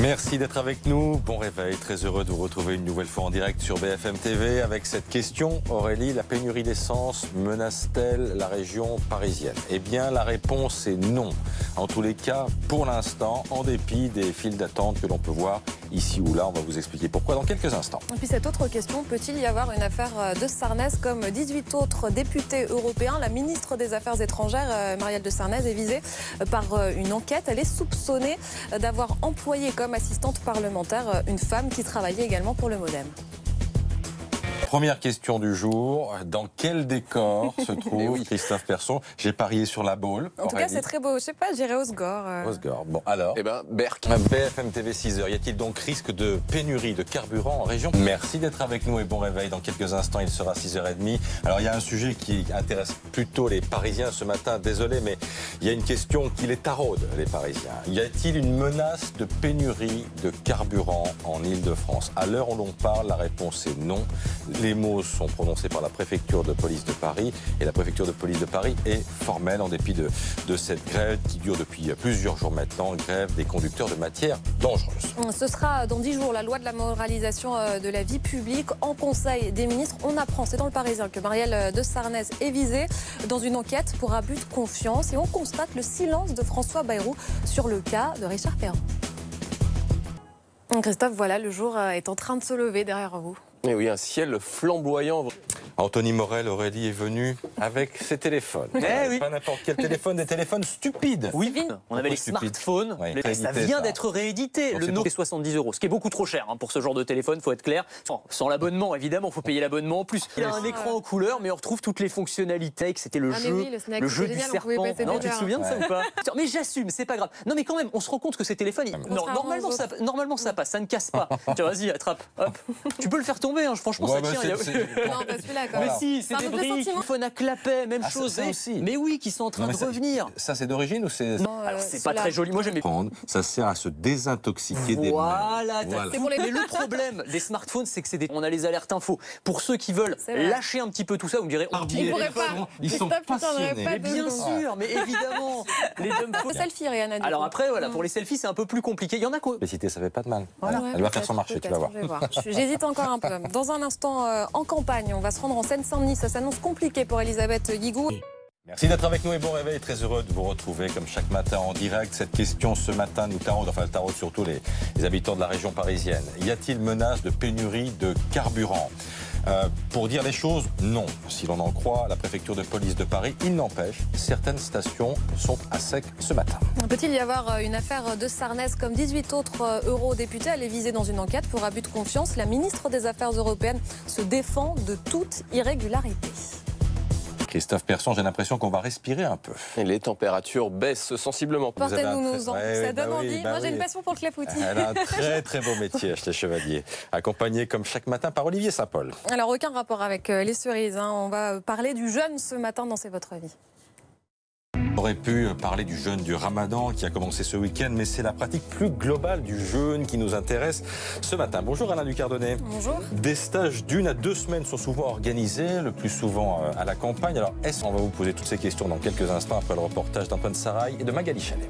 Merci d'être avec nous. Bon réveil, très heureux de vous retrouver une nouvelle fois en direct sur BFM TV avec cette question. Aurélie, la pénurie d'essence menace-t-elle la région parisienne? Eh bien, la réponse est non. En tous les cas, pour l'instant, en dépit des files d'attente que l'on peut voir ici ou là. On va vous expliquer pourquoi dans quelques instants. Et puis cette autre question, peut-il y avoir une affaire de Sarnez comme 18 autres députés européens? La ministre des Affaires étrangères, Marielle de Sarnez, est visée par une enquête. Elle est soupçonnée d'avoir employé comme assistante parlementaire une femme qui travaillait également pour le Modem. Première question du jour. Dans quel décor se trouve Christophe Persson? J'ai parié sur la Baule. En tout cas, c'est très beau. Je sais pas, j'irai Osgore. Osgore. Bon, alors. Eh ben, Berck. BFM TV 6h. Y a-t-il donc risque de pénurie de carburant en région? Merci d'être avec nous et bon réveil. Dans quelques instants, il sera 6h30. Alors, il y a un sujet qui intéresse plutôt les Parisiens ce matin. Désolé, mais il y a une question qui les taraude, les Parisiens. Y a-t-il une menace de pénurie de carburant en Ile-de-France? À l'heure où l'on parle, la réponse est non. Les mots sont prononcés par la préfecture de police de Paris et la préfecture de police de Paris est formelle en dépit de cette grève qui dure depuis plusieurs jours maintenant, grève des conducteurs de matières dangereuses. Ce sera dans 10 jours la loi de la moralisation de la vie publique en Conseil des ministres. On apprend, c'est dans le Parisien, que Marielle de Sarnez est visée dans une enquête pour abus de confiance et on constate le silence de François Bayrou sur le cas de Richard Perrin. Christophe, voilà, le jour est en train de se lever derrière vous. Et oui, un ciel flamboyant. Anthony Morel, Aurélie est venu avec ses téléphones. Oui. Pas n'importe quel téléphone, des téléphones stupides. Oui, on avait les smartphones, ça vient d'être réédité, le Nokia 70 €, ce qui est beaucoup trop cher pour ce genre de téléphone, faut être clair. Sans l'abonnement, évidemment, faut payer l'abonnement en plus. Il a un écran en couleur, mais on retrouve toutes les fonctionnalités, que c'était le jeu du serpent. Non, tu te souviens de ça ou pas? Mais j'assume, c'est pas grave. Non, mais quand même, on se rend compte que ces téléphones, normalement ça passe, ça ne casse pas. Tiens, vas-y, attrape, hop. Tu peux le faire tomber, franchement, ça tient. Non, pas celui-là, quand même. Mais si, c'est des briques, téléphone à clapet, même chose. Mais oui, qui sont en train de revenir. Ça, c'est d'origine ou c'est... Non, alors c'est pas très joli. Moi, j'aime prendre. Ça sert à se désintoxiquer des mains. Voilà. Mais le problème des smartphones, c'est que on a les alertes info. Pour ceux qui veulent lâcher un petit peu tout ça, vous me direz, ils sont passionnés. Mais bien sûr, mais évidemment. Les selfie, rien à dire. Alors après, voilà, pour les selfies, c'est un peu plus compliqué. Il y en a quoi? Mais citer, ça fait pas de mal. Voilà. Elle va faire son marché, tu vas voir. J'hésite encore un peu. Dans un instant, en campagne, on va se rendre en Seine-Saint-Denis. Ça s'annonce compliqué pour Elisabeth Guigou. Merci d'être avec nous et bon réveil. Très heureux de vous retrouver comme chaque matin en direct. Cette question ce matin nous taraude, enfin elle taraude surtout les habitants de la région parisienne. Y a-t-il menace de pénurie de carburant? Pour dire les choses, non. Si l'on en croit la préfecture de police de Paris, il n'empêche, certaines stations sont à sec ce matin. Peut-il y avoir une affaire de Sarnez comme 18 autres eurodéputés? Elle est visée dans une enquête pour abus de confiance. La ministre des Affaires européennes se défend de toute irrégularité. Christophe Persson, j'ai l'impression qu'on va respirer un peu. Et les températures baissent sensiblement. Portez-nous-en, ça donne envie. Moi, j'ai une passion pour le clafoutis. Elle a un très très beau métier, acheter chevalier. Accompagné comme chaque matin par Olivier Saint-Paul. Alors, aucun rapport avec les cerises. On va parler du jeûne ce matin dans C'est votre vie. On aurait pu parler du jeûne du Ramadan qui a commencé ce week-end, mais c'est la pratique plus globale du jeûne qui nous intéresse ce matin. Bonjour Alain Ducardonnet. Bonjour. Des stages d'1 à 2 semaines sont souvent organisés, le plus souvent à la campagne. Alors, on va vous poser toutes ces questions dans quelques instants après le reportage d'Antoine Sarail et de Magali Chalet.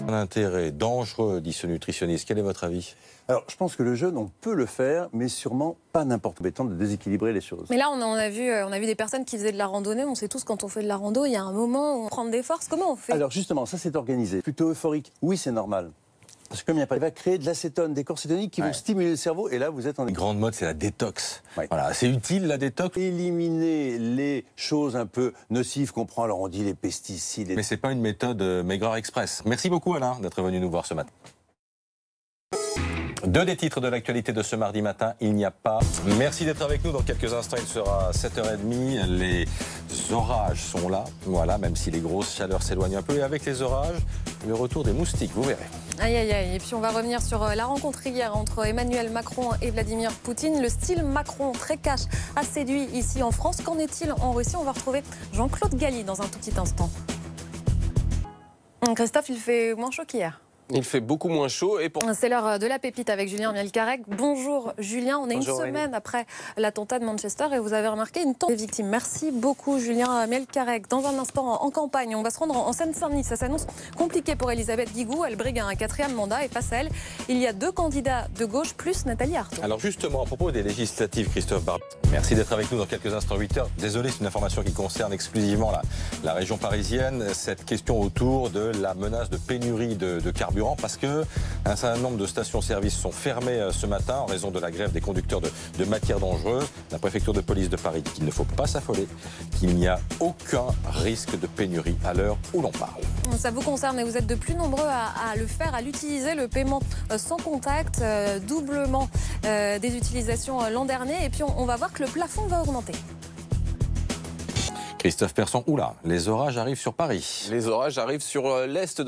Un intérêt dangereux, dit ce nutritionniste. Quel est votre avis? Alors, je pense que le jeûne, on peut le faire, mais sûrement pas n'importe où, étant de déséquilibrer les choses. Mais là, on a vu des personnes qui faisaient de la randonnée. On sait tous, quand on fait de la rando, il y a un moment où on prend des forces. Comment on fait? Alors justement, ça c'est organisé. Plutôt euphorique. Oui, c'est normal. Parce que comme il n'y a pas, il va créer de l'acétone, des corps cétoniques qui vont stimuler le cerveau, et là vous êtes en... La grande mode, c'est la détox. Voilà, c'est utile la détox. Éliminer les choses un peu nocives qu'on prend, alors on dit les pesticides. Mais c'est pas une méthode Maigreur Express. Merci beaucoup Alain d'être venu nous voir ce matin. Deux des titres de l'actualité de ce mardi matin, il n'y a pas. Merci d'être avec nous. Dans quelques instants, il sera 7h30. Les orages sont là. Voilà, même si les grosses chaleurs s'éloignent un peu. Et avec les orages, le retour des moustiques, vous verrez. Aïe, aïe, aïe. Et puis on va revenir sur la rencontre hier entre Emmanuel Macron et Vladimir Poutine. Le style Macron, très cash, a séduit ici en France. Qu'en est-il en Russie? On va retrouver Jean-Claude Galli dans un tout petit instant. Christophe, il fait moins chaud qu'hier. Il fait beaucoup moins chaud. Et C'est l'heure de la pépite avec Julien Mielcarreg. Bonjour Julien, on est une semaine après l'attentat de Manchester et vous avez remarqué une tente des victimes. Merci beaucoup Julien Mielcareg. Dans un instant en campagne, on va se rendre en Seine-Saint-Denis. Ça s'annonce compliqué pour Elisabeth Guigou. Elle brigue un 4e mandat et face à elle, il y a 2 candidats de gauche plus Nathalie Arthaud. Alors justement, à propos des législatives, Christophe Barbier, merci d'être avec nous dans quelques instants, 8h. Désolé, c'est une information qui concerne exclusivement la région parisienne. Cette question autour de la menace de pénurie de carburant parce que un certain nombre de stations-service sont fermées ce matin en raison de la grève des conducteurs de matières dangereuses. La préfecture de police de Paris dit qu'il ne faut pas s'affoler, qu'il n'y a aucun risque de pénurie à l'heure où l'on parle. Ça vous concerne et vous êtes de plus nombreux à le faire, à l'utiliser, le paiement sans contact, doublement des utilisations l'an dernier. Et puis on va voir que le plafond va augmenter. Christophe Persson, oula, les orages arrivent sur Paris. les orages arrivent sur l'est de